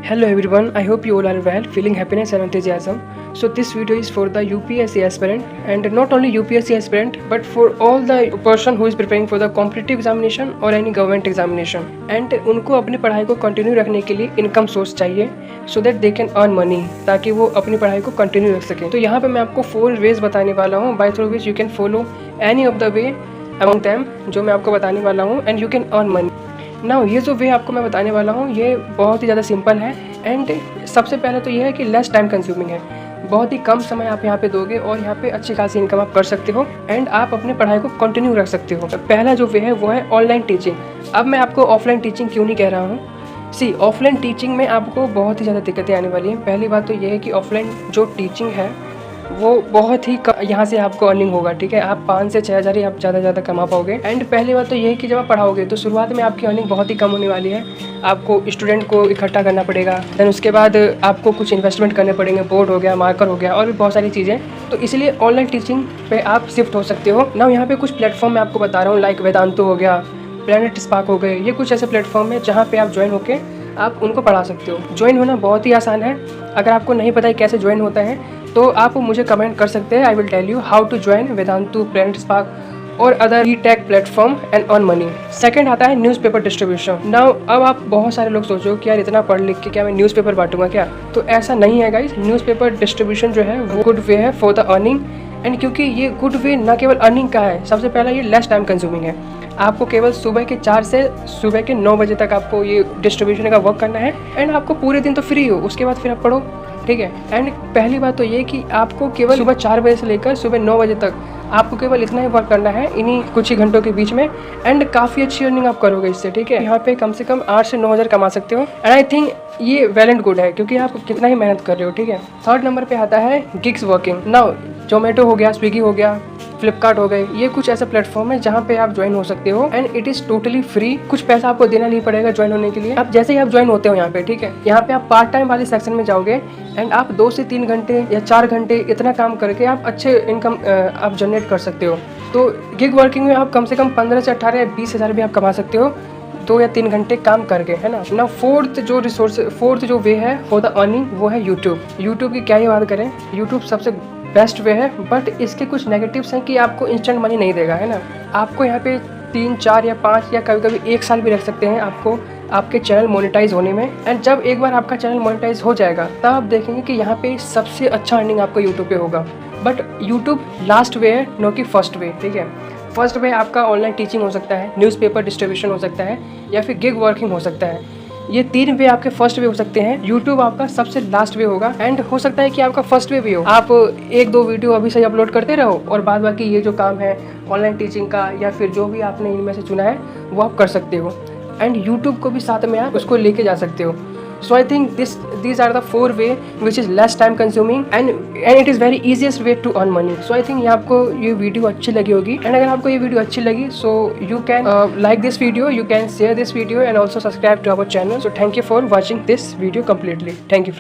Hello everyone, I hope you all are well, feeling happiness and enthusiasm. So this video is for the UPSC aspirant, and not only UPSC aspirant but for all the person who is preparing for the competitive examination or any government examination. And उनको अपनी पढ़ाई को continue रखने के लिए income source चाहिए so that they can earn money, ताकि वो अपनी पढ़ाई को कंटिन्यू रख सकें। तो यहाँ पे मैं आपको 4 वेज बताने वाला हूँ by through which you can follow any of the way among them जो मैं आपको बताने वाला हूँ and you can earn money. Now ये जो वे आपको मैं बताने वाला हूँ ये बहुत ही ज़्यादा सिंपल है एंड सबसे पहले तो ये है कि लेस टाइम कंज्यूमिंग है। बहुत ही कम समय आप यहाँ पे दोगे और यहाँ पे अच्छी खासी इनकम आप कर सकते हो एंड आप अपनी पढ़ाई को कंटिन्यू रख सकते हो। पहला जो वे है वो है ऑनलाइन टीचिंग। अब मैं आपको ऑफलाइन टीचिंग क्यों नहीं कह रहा हूँ। सी ऑफलाइन टीचिंग में आपको बहुत ही ज़्यादा दिक्कतें आने वाली हैं। पहली बात तो ये है कि ऑफलाइन जो टीचिंग है वो बहुत ही यहाँ से आपको अर्निंग होगा, ठीक है। आप 5 से 6 हज़ार ही आप ज़्यादा कमा पाओगे। एंड पहली बात तो ये है कि जब आप पढ़ाओगे तो शुरुआत में आपकी अर्निंग बहुत ही कम होने वाली है। आपको स्टूडेंट को इकट्ठा करना पड़ेगा, देन उसके बाद आपको कुछ इन्वेस्टमेंट करने पड़ेंगे, बोर्ड हो गया, मार्कर हो गया और भी बहुत सारी चीज़ें। तो इसलिए ऑनलाइन टीचिंग पे आप शिफ्ट हो सकते हो ना। यहाँ पे कुछ प्लेटफॉर्म मैं आपको बता रहा हूँ, लाइक वेदांतो हो गया, प्लैनेट स्पार्क हो गए। ये कुछ ऐसे प्लेटफॉर्म है जहाँ पे आप ज्वाइन होके आप उनको पढ़ा सकते हो। ज्वाइन होना बहुत ही आसान है। अगर आपको नहीं पता है कैसे ज्वाइन होता है तो आप मुझे कमेंट कर सकते हैं। I will tell you how to join Vedantu, Planet Spark और other e tech platform and earn money. Second आता है न्यूज़पेपर डिस्ट्रीब्यूशन। नाउ अब आप बहुत सारे लोग सोचो कि यार इतना पढ़ लिख के क्या मैं न्यूज़पेपर बांटूंगा क्या, तो ऐसा नहीं है गाइस। न्यूज़पेपर डिस्ट्रीब्यूशन जो है वो गुड वे है फॉर द अर्निंग एंड क्योंकि ये गुड वे ना केवल अर्निंग का है, सबसे पहला ये लेस टाइम कंज्यूमिंग है। आपको केवल सुबह के 4 से सुबह के 9 बजे तक आपको ये डिस्ट्रीब्यूशन का वर्क करना है एंड आपको पूरे दिन तो फ्री हो, उसके बाद फिर आप पढ़ो, ठीक है। एंड पहली बात तो ये कि आपको केवल सुबह 4 बजे से लेकर सुबह 9 बजे तक आपको केवल इतना ही वर्क करना है इन्हीं कुछ ही घंटों के बीच में एंड काफ़ी अच्छी अर्निंग आप करोगे इससे, ठीक है। यहाँ पे कम से कम 8 से 9 हज़ार कमा सकते हो एंड आई थिंक ये वेल एंड गुड है क्योंकि आप कितना ही मेहनत कर रहे हो, ठीक है। थर्ड नंबर पे आता है गिग्स वर्किंग। नाउ जोमेटो हो गया, स्विगी हो गया, फ्लिपकार्ट हो गए, ये कुछ ऐसा प्लेटफॉर्म है जहाँ पे आप ज्वाइन हो सकते हो and it is totally free. कुछ पैसा आपको देना नहीं पड़ेगा ज्वाइन होने के लिए। आप जैसे ही आप ज्वाइन होते हो यहाँ पे, ठीक है, यहाँ पे आप पार्ट टाइम वाले सेक्शन में जाओगे एंड आप 2 से 3 घंटे या 4 घंटे इतना काम करके आप अच्छे इनकम आप जनरेट कर सकते हो। तो गिग वर्किंग में आप कम से कम 15 से 18 या 20 हज़ार भी आप कमा सकते हो 2 या 3 घंटे काम करके, है ना। फोर्थ जो वे है फॉर द अर्निंग वो है यूट्यूब की क्या ही बात करें। यूट्यूब सबसे बेस्ट वे है बट इसके कुछ नेगेटिव्स हैं कि आपको इंस्टेंट मनी नहीं देगा, है ना। आपको यहाँ पे 3, 4 या 5 या कभी कभी 1 साल भी रख सकते हैं आपको आपके चैनल मोनेटाइज होने में। एंड जब एक बार आपका चैनल मोनेटाइज हो जाएगा तब आप देखेंगे कि यहाँ पे सबसे अच्छा अर्निंग आपको यूट्यूब पे होगा। बट यूट्यूब लास्ट वे है, नो कि फर्स्ट वे, ठीक है। फर्स्ट वे आपका ऑनलाइन टीचिंग हो सकता है, न्यूज़पेपर डिस्ट्रीब्यूशन हो सकता है या फिर गिग वर्किंग हो सकता है। ये 3 वे आपके फर्स्ट वे हो सकते हैं। यूट्यूब आपका सबसे लास्ट वे होगा एंड हो सकता है कि आपका फर्स्ट वे भी हो। आप 1-2 वीडियो अभी से अपलोड करते रहो और बाद बाकी ये जो काम है ऑनलाइन टीचिंग का या फिर जो भी आपने इनमें से चुना है वो आप कर सकते हो एंड यूट्यूब को भी साथ में आप उसको लेके जा सकते हो। So I think these are the 4 way which is less time consuming and it is very easiest way to earn money. So I think ये आपको ये वीडियो अच्छी लगी होगी एंड अगर आपको ये वीडियो अच्छी लगी so you can like this video, you can share this video and also subscribe to our channel. So thank you for watching this video completely. Thank you friends.